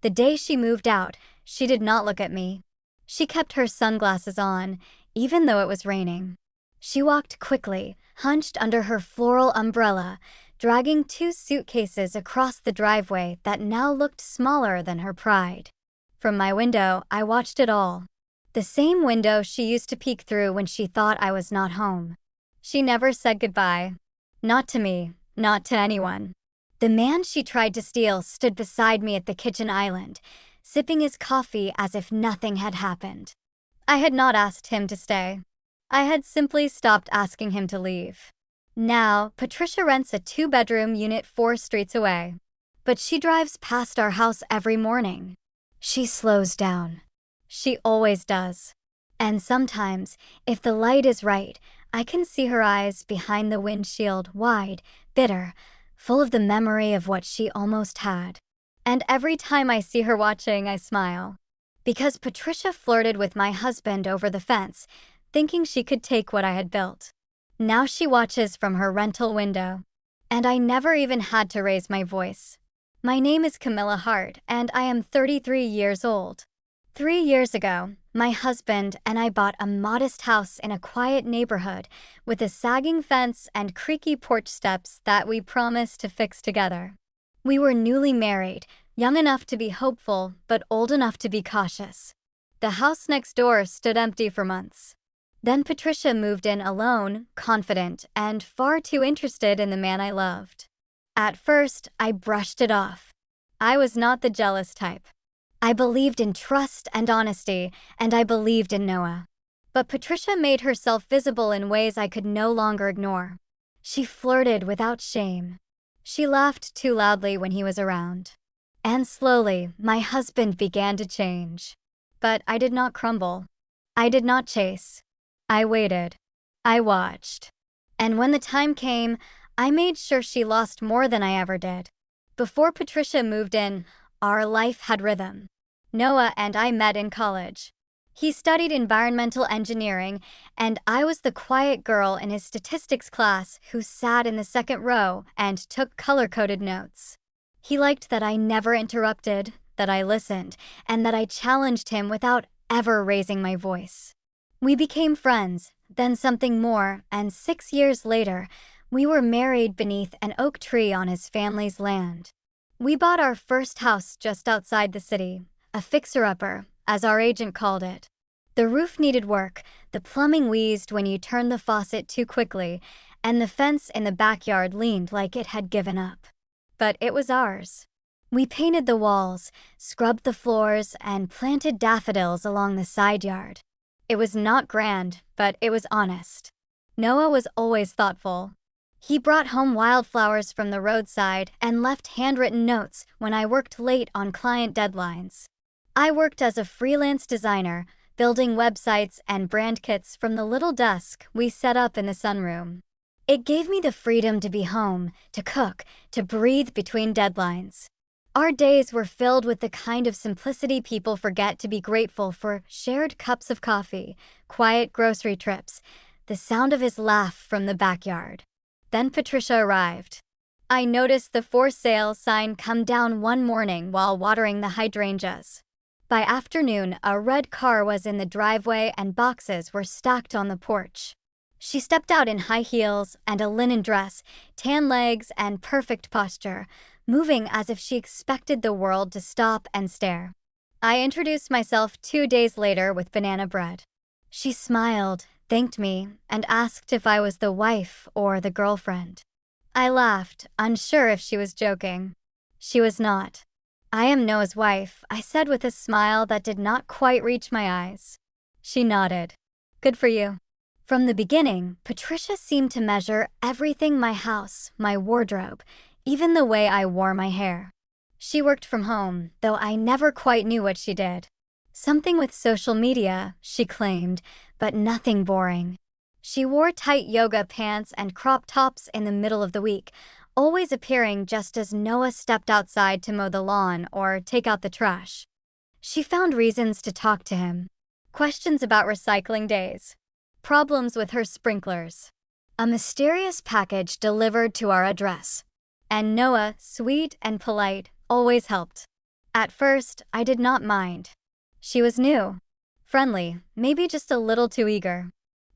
The day she moved out, she did not look at me. She kept her sunglasses on, even though it was raining. She walked quickly, hunched under her floral umbrella, dragging 2 suitcases across the driveway that now looked smaller than her pride. From my window, I watched it all. The same window she used to peek through when she thought I was not home. She never said goodbye. Not to me, not to anyone. The man she tried to steal stood beside me at the kitchen island, sipping his coffee as if nothing had happened. I had not asked him to stay. I had simply stopped asking him to leave. Now, Patricia rents a 2-bedroom unit 4 streets away. But she drives past our house every morning. She slows down. She always does. And sometimes, if the light is right, I can see her eyes behind the windshield, wide, bitter, full of the memory of what she almost had. And every time I see her watching, I smile. Because Patricia flirted with my husband over the fence, thinking she could take what I had built. Now she watches from her rental window. And I never even had to raise my voice. My name is Camilla Hart, and I am 33 years old. 3 years ago, my husband and I bought a modest house in a quiet neighborhood with a sagging fence and creaky porch steps that we promised to fix together. We were newly married, young enough to be hopeful, but old enough to be cautious. The house next door stood empty for months. Then Patricia moved in alone, confident, and far too interested in the man I loved. At first, I brushed it off. I was not the jealous type. I believed in trust and honesty, and I believed in Noah. But Patricia made herself visible in ways I could no longer ignore. She flirted without shame. She laughed too loudly when he was around. And slowly, my husband began to change. But I did not crumble. I did not chase. I waited. I watched. And when the time came, I made sure she lost more than I ever did. Before Patricia moved in, our life had rhythm. Noah and I met in college. He studied environmental engineering, and I was the quiet girl in his statistics class who sat in the second row and took color-coded notes. He liked that I never interrupted, that I listened, and that I challenged him without ever raising my voice. We became friends, then something more, and 6 years later, we were married beneath an oak tree on his family's land. We bought our first house just outside the city, a fixer-upper, as our agent called it. The roof needed work, the plumbing wheezed when you turned the faucet too quickly, and the fence in the backyard leaned like it had given up. But it was ours. We painted the walls, scrubbed the floors, and planted daffodils along the side yard. It was not grand, but it was honest. Noah was always thoughtful. He brought home wildflowers from the roadside and left handwritten notes when I worked late on client deadlines. I worked as a freelance designer, building websites and brand kits from the little desk we set up in the sunroom. It gave me the freedom to be home, to cook, to breathe between deadlines. Our days were filled with the kind of simplicity people forget to be grateful for: shared cups of coffee, quiet grocery trips, the sound of his laugh from the backyard. Then Patricia arrived. I noticed the for sale sign come down one morning while watering the hydrangeas. By afternoon, a red car was in the driveway and boxes were stacked on the porch. She stepped out in high heels and a linen dress, tan legs and perfect posture, moving as if she expected the world to stop and stare. I introduced myself 2 days later with banana bread. She smiled, thanked me, and asked if I was the wife or the girlfriend. I laughed, unsure if she was joking. She was not. I am Noah's wife, I said with a smile that did not quite reach my eyes. She nodded. Good for you. From the beginning, Patricia seemed to measure everything: my house, my wardrobe, even the way I wore my hair. She worked from home, though I never quite knew what she did. Something with social media, she claimed, but nothing boring. She wore tight yoga pants and crop tops in the middle of the week, always appearing just as Noah stepped outside to mow the lawn or take out the trash. She found reasons to talk to him. Questions about recycling days. Problems with her sprinklers. A mysterious package delivered to our address. And Noah, sweet and polite, always helped. At first, I did not mind. She was new, friendly, maybe just a little too eager.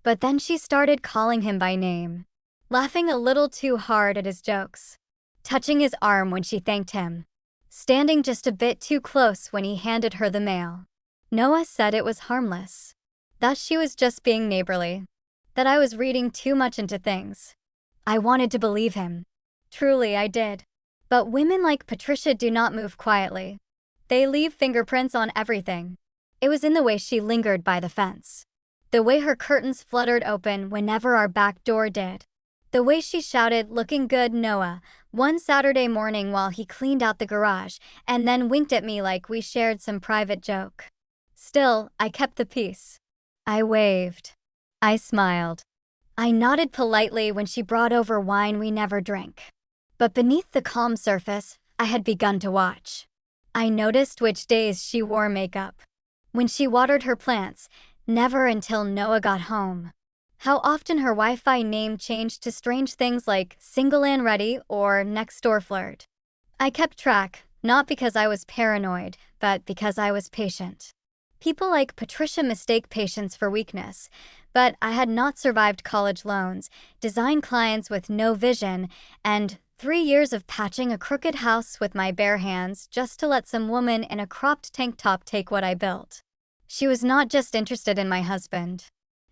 But then she started calling him by name, laughing a little too hard at his jokes, touching his arm when she thanked him, standing just a bit too close when he handed her the mail. Noah said it was harmless, that she was just being neighborly, that I was reading too much into things. I wanted to believe him. Truly, I did. But women like Patricia do not move quietly. They leave fingerprints on everything. It was in the way she lingered by the fence, the way her curtains fluttered open whenever our back door did, the way she shouted, "Looking good, Noah," one Saturday morning while he cleaned out the garage, and then winked at me like we shared some private joke. Still, I kept the peace. I waved. I smiled. I nodded politely when she brought over wine we never drank. But beneath the calm surface, I had begun to watch. I noticed which days she wore makeup, when she watered her plants, never until Noah got home. How often her Wi-Fi name changed to strange things like single and ready or next door flirt. I kept track, not because I was paranoid, but because I was patient. People like Patricia mistake patience for weakness, but I had not survived college loans, design clients with no vision, and 3 years of patching a crooked house with my bare hands just to let some woman in a cropped tank top take what I built. She was not just interested in my husband.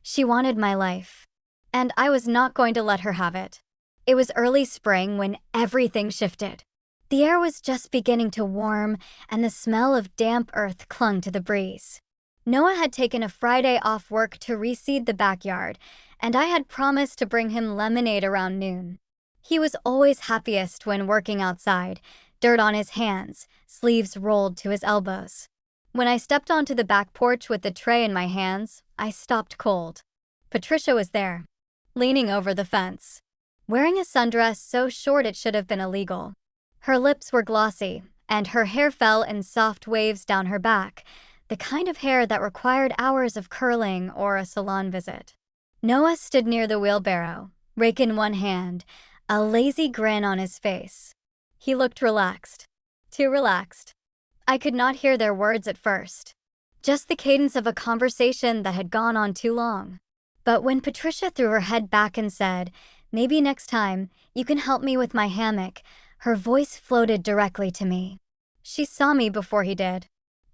She wanted my life. And I was not going to let her have it. It was early spring when everything shifted. The air was just beginning to warm, and the smell of damp earth clung to the breeze. Noah had taken a Friday off work to reseed the backyard, and I had promised to bring him lemonade around noon. He was always happiest when working outside, dirt on his hands, sleeves rolled to his elbows. When I stepped onto the back porch with the tray in my hands, I stopped cold. Patricia was there, leaning over the fence, wearing a sundress so short it should have been illegal. Her lips were glossy, and her hair fell in soft waves down her back, the kind of hair that required hours of curling or a salon visit. Noah stood near the wheelbarrow, rake in one hand, a lazy grin on his face. He looked relaxed. Too relaxed. I could not hear their words at first, just the cadence of a conversation that had gone on too long. But when Patricia threw her head back and said, "Maybe next time, you can help me with my hammock," her voice floated directly to me. She saw me before he did.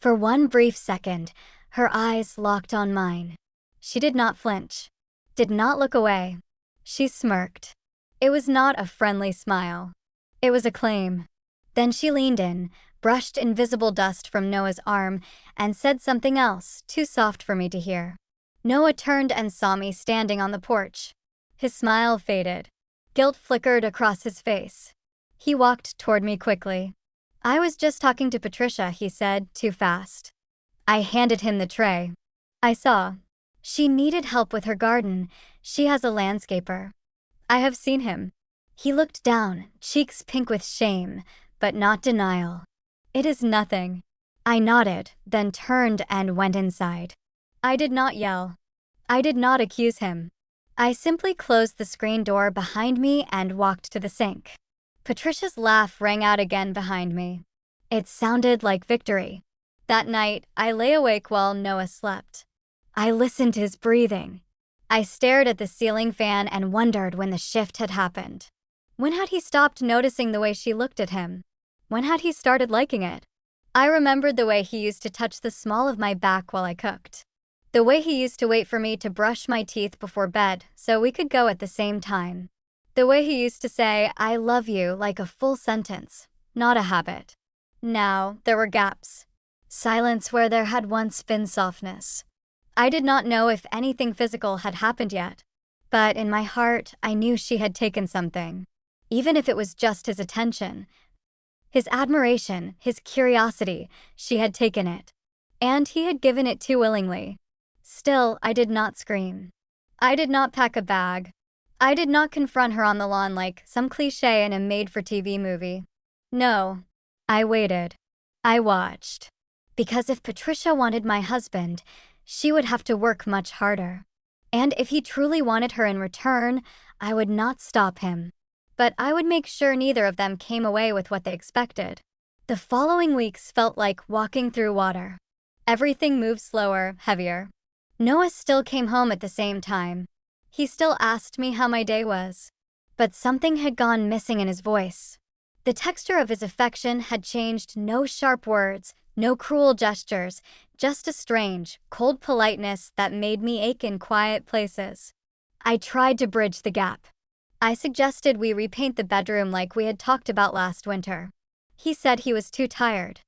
For one brief second, her eyes locked on mine. She did not flinch, did not look away. She smirked. It was not a friendly smile. It was a claim. Then she leaned in, brushed invisible dust from Noah's arm, and said something else, too soft for me to hear. Noah turned and saw me standing on the porch. His smile faded. Guilt flickered across his face. He walked toward me quickly. "I was just talking to Patricia," he said, too fast. I handed him the tray. I saw. She needed help with her garden. She has a landscaper. "I have seen him." He looked down, cheeks pink with shame, but not denial. "It is nothing." I nodded, then turned and went inside. I did not yell. I did not accuse him. I simply closed the screen door behind me and walked to the sink. Patricia's laugh rang out again behind me. It sounded like victory. That night, I lay awake while Noah slept. I listened to his breathing. I stared at the ceiling fan and wondered when the shift had happened. When had he stopped noticing the way she looked at him? When had he started liking it? I remembered the way he used to touch the small of my back while I cooked. The way he used to wait for me to brush my teeth before bed so we could go at the same time. The way he used to say, "I love you," like a full sentence, not a habit. Now, there were gaps. Silence where there had once been softness. I did not know if anything physical had happened yet, but in my heart, I knew she had taken something. Even if it was just his attention, his admiration, his curiosity, she had taken it. And he had given it too willingly. Still, I did not scream. I did not pack a bag. I did not confront her on the lawn like some cliché in a made-for-TV movie. No, I waited. I watched. Because if Patricia wanted my husband, she would have to work much harder. And if he truly wanted her in return, I would not stop him. But I would make sure neither of them came away with what they expected. The following weeks felt like walking through water. Everything moved slower, heavier. Noah still came home at the same time. He still asked me how my day was. But something had gone missing in his voice. The texture of his affection had changed. No sharp words, no cruel gestures, just a strange, cold politeness that made me ache in quiet places. I tried to bridge the gap. I suggested we repaint the bedroom like we had talked about last winter. He said he was too tired.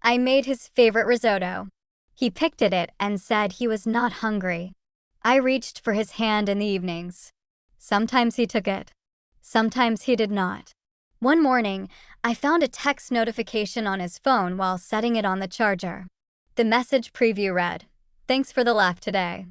I made his favorite risotto. He picked at it and said he was not hungry. I reached for his hand in the evenings. Sometimes he took it. Sometimes he did not. One morning, I found a text notification on his phone while setting it on the charger. The message preview read, "Thanks for the laugh today.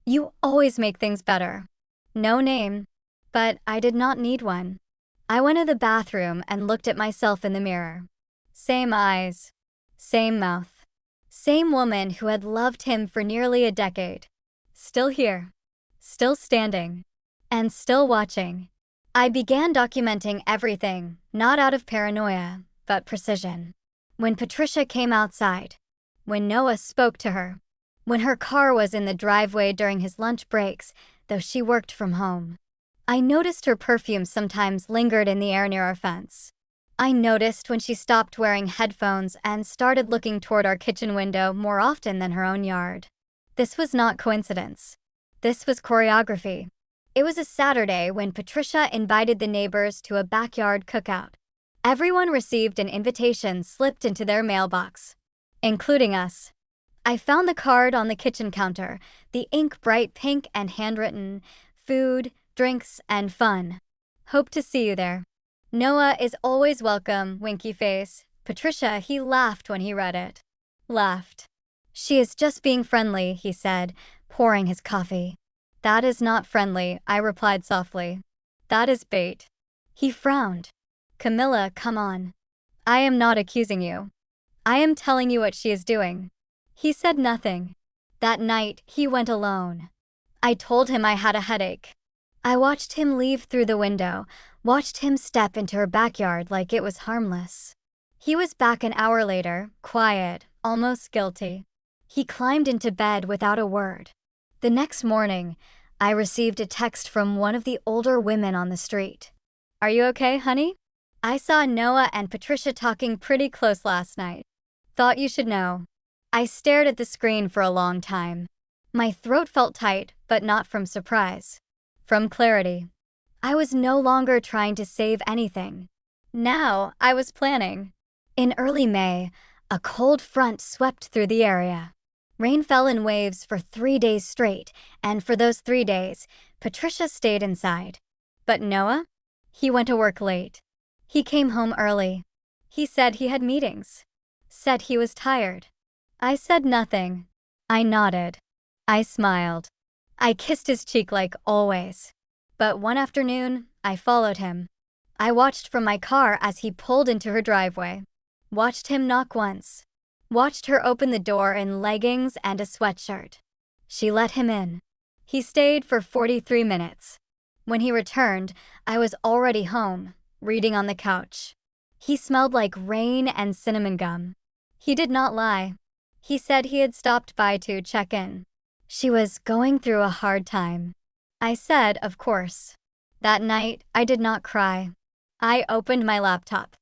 You always make things better." No name, but I did not need one. I went to the bathroom and looked at myself in the mirror. Same eyes, same mouth, same woman who had loved him for nearly a decade. Still here, still standing, and still watching. I began documenting everything, not out of paranoia, but precision. When Patricia came outside, when Noah spoke to her, when her car was in the driveway during his lunch breaks, though she worked from home. I noticed her perfume sometimes lingered in the air near our fence. I noticed when she stopped wearing headphones and started looking toward our kitchen window more often than her own yard. This was not coincidence. This was choreography. It was a Saturday when Patricia invited the neighbors to a backyard cookout. Everyone received an invitation slipped into their mailbox, including us. I found the card on the kitchen counter, the ink bright pink and handwritten, "Food, drinks, and fun. Hope to see you there. Noah is always welcome," winky face. Patricia, he laughed when he read it. Laughed. "She is just being friendly," he said, pouring his coffee. "That is not friendly," I replied softly. "That is bait." He frowned. "Camilla, come on. I am not accusing you. I am telling you what she is doing." He said nothing. That night, he went alone. I told him I had a headache. I watched him leave through the window, watched him step into her backyard like it was harmless. He was back an hour later, quiet, almost guilty. He climbed into bed without a word. The next morning, I received a text from one of the older women on the street. "Are you okay, honey? I saw Noah and Patricia talking pretty close last night. Thought you should know." I stared at the screen for a long time. My throat felt tight, but not from surprise. From clarity. I was no longer trying to save anything. Now, I was planning. In early May, a cold front swept through the area. Rain fell in waves for 3 days straight, and for those 3 days, Patricia stayed inside. But Noah? He went to work late. He came home early. He said he had meetings. Said he was tired. I said nothing. I nodded. I smiled. I kissed his cheek like always. But one afternoon, I followed him. I watched from my car as he pulled into her driveway. Watched him knock once. Watched her open the door in leggings and a sweatshirt. She let him in. He stayed for 43 minutes. When he returned, I was already home, reading on the couch. He smelled like rain and cinnamon gum. He did not lie. He said he had stopped by to check in. She was going through a hard time. I said, of course. That night, I did not cry. I opened my laptop.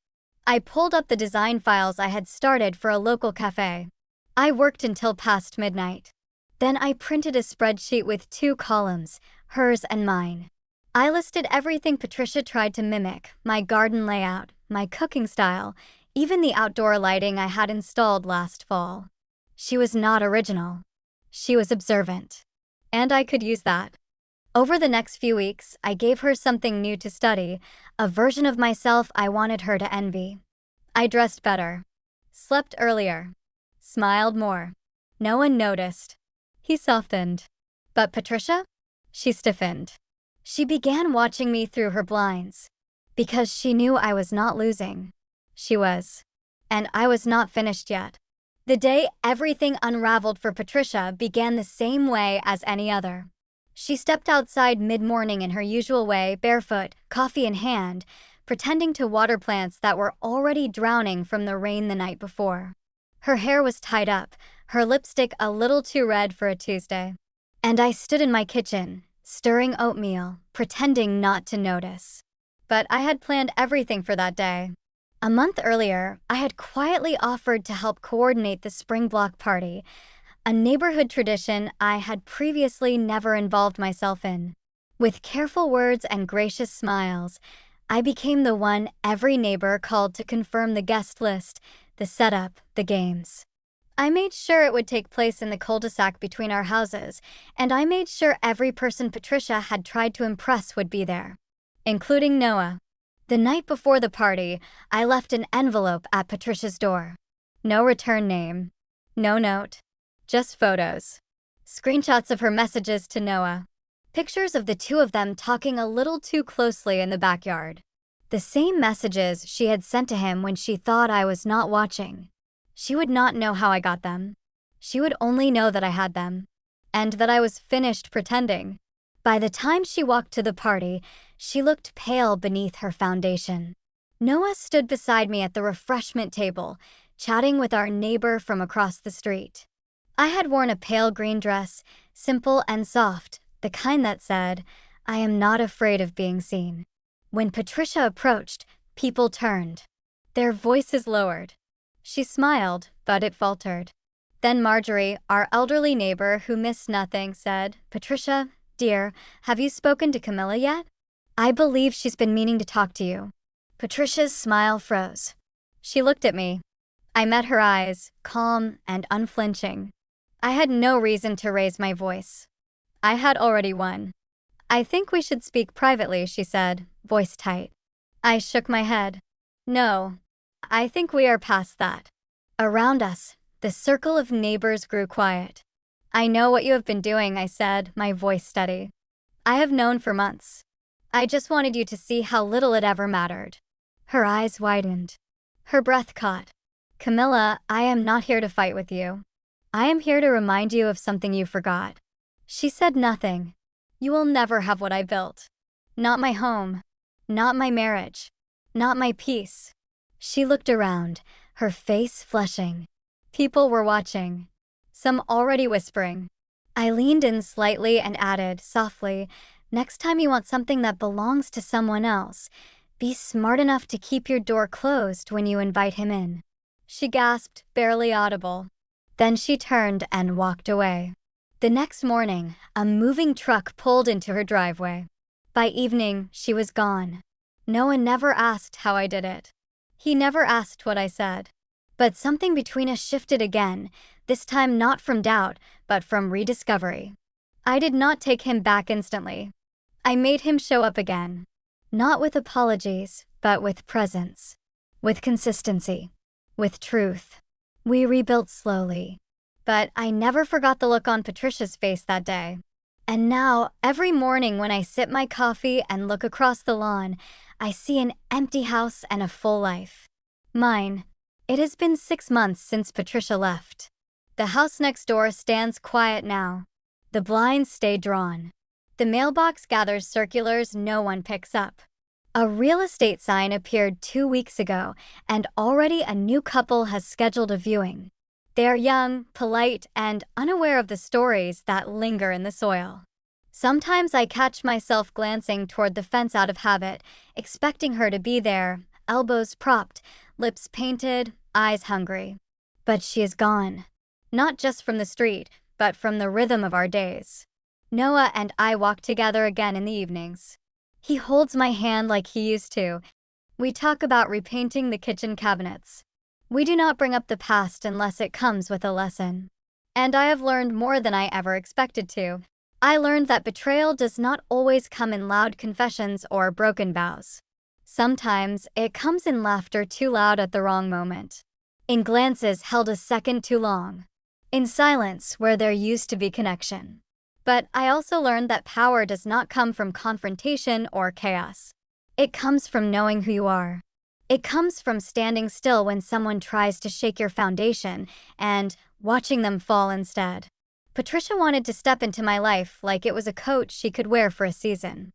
I pulled up the design files I had started for a local cafe. I worked until past midnight. Then I printed a spreadsheet with 2 columns, hers and mine. I listed everything Patricia tried to mimic, my garden layout, my cooking style, even the outdoor lighting I had installed last fall. She was not original. She was observant. And I could use that. Over the next few weeks, I gave her something new to study, a version of myself I wanted her to envy. I dressed better, slept earlier, smiled more. No one noticed. He softened. But Patricia? She stiffened. She began watching me through her blinds. Because she knew I was not losing. She was. And I was not finished yet. The day everything unraveled for Patricia began the same way as any other. She stepped outside mid-morning in her usual way, barefoot, coffee in hand, pretending to water plants that were already drowning from the rain the night before. Her hair was tied up, her lipstick a little too red for a Tuesday. And I stood in my kitchen, stirring oatmeal, pretending not to notice. But I had planned everything for that day. A month earlier, I had quietly offered to help coordinate the spring block party, a neighborhood tradition I had previously never involved myself in. With careful words and gracious smiles, I became the one every neighbor called to confirm the guest list, the setup, the games. I made sure it would take place in the cul-de-sac between our houses, and I made sure every person Patricia had tried to impress would be there, including Noah. The night before the party, I left an envelope at Patricia's door. No return name, no note, just photos. Screenshots of her messages to Noah. Pictures of the two of them talking a little too closely in the backyard. The same messages she had sent to him when she thought I was not watching. She would not know how I got them. She would only know that I had them, and that I was finished pretending. By the time she walked to the party, she looked pale beneath her foundation. Noah stood beside me at the refreshment table, chatting with our neighbor from across the street. I had worn a pale green dress, simple and soft, the kind that said, "I am not afraid of being seen." When Patricia approached, people turned. Their voices lowered. She smiled, but it faltered. Then Marjorie, our elderly neighbor who missed nothing, said, "Patricia, dear, have you spoken to Camilla yet? I believe she's been meaning to talk to you." Patricia's smile froze. She looked at me. I met her eyes, calm and unflinching. I had no reason to raise my voice. I had already won. "I think we should speak privately," she said, voice tight. I shook my head. "No, I think we are past that." Around us, the circle of neighbors grew quiet. "I know what you have been doing," I said, my voice steady. "I have known for months. I just wanted you to see how little it ever mattered." Her eyes widened. Her breath caught. "Camilla, I am not here to fight with you. I am here to remind you of something you forgot." She said nothing. "You will never have what I built. Not my home. Not my marriage. Not my peace." She looked around, her face flushing. People were watching, some already whispering. I leaned in slightly and added, softly, "Next time you want something that belongs to someone else, be smart enough to keep your door closed when you invite him in." She gasped, barely audible. Then she turned and walked away. The next morning, a moving truck pulled into her driveway. By evening, she was gone. Noah never asked how I did it. He never asked what I said. But something between us shifted again, this time not from doubt, but from rediscovery. I did not take him back instantly. I made him show up again. Not with apologies, but with presence. With consistency. With truth. We rebuilt slowly. But I never forgot the look on Patricia's face that day. And now, every morning when I sip my coffee and look across the lawn, I see an empty house and a full life. Mine. It has been 6 months since Patricia left. The house next door stands quiet now. The blinds stay drawn. The mailbox gathers circulars no one picks up. A real estate sign appeared 2 weeks ago, and already a new couple has scheduled a viewing. They are young, polite, and unaware of the stories that linger in the soil. Sometimes I catch myself glancing toward the fence out of habit, expecting her to be there, elbows propped, lips painted, eyes hungry. But she is gone. Not just from the street, but from the rhythm of our days. Noah and I walk together again in the evenings. He holds my hand like he used to. We talk about repainting the kitchen cabinets. We do not bring up the past unless it comes with a lesson. And I have learned more than I ever expected to. I learned that betrayal does not always come in loud confessions or broken vows. Sometimes it comes in laughter too loud at the wrong moment. In glances held a second too long. In silence where there used to be connection. But I also learned that power does not come from confrontation or chaos. It comes from knowing who you are. It comes from standing still when someone tries to shake your foundation and watching them fall instead. Patricia wanted to step into my life like it was a coat she could wear for a season.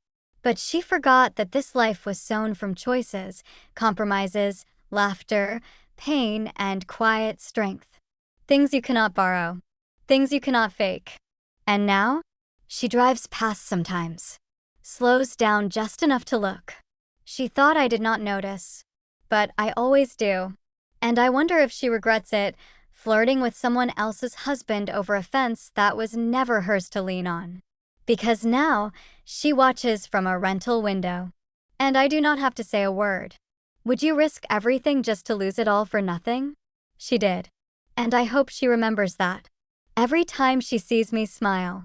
But she forgot that this life was sown from choices, compromises, laughter, pain, and quiet strength. Things you cannot borrow. Things you cannot fake. And now, she drives past sometimes. Slows down just enough to look. She thought I did not notice. But I always do. And I wonder if she regrets it, flirting with someone else's husband over a fence that was never hers to lean on. Because now, she watches from a rental window. And I do not have to say a word. Would you risk everything just to lose it all for nothing? She did. And I hope she remembers that. Every time she sees me smile.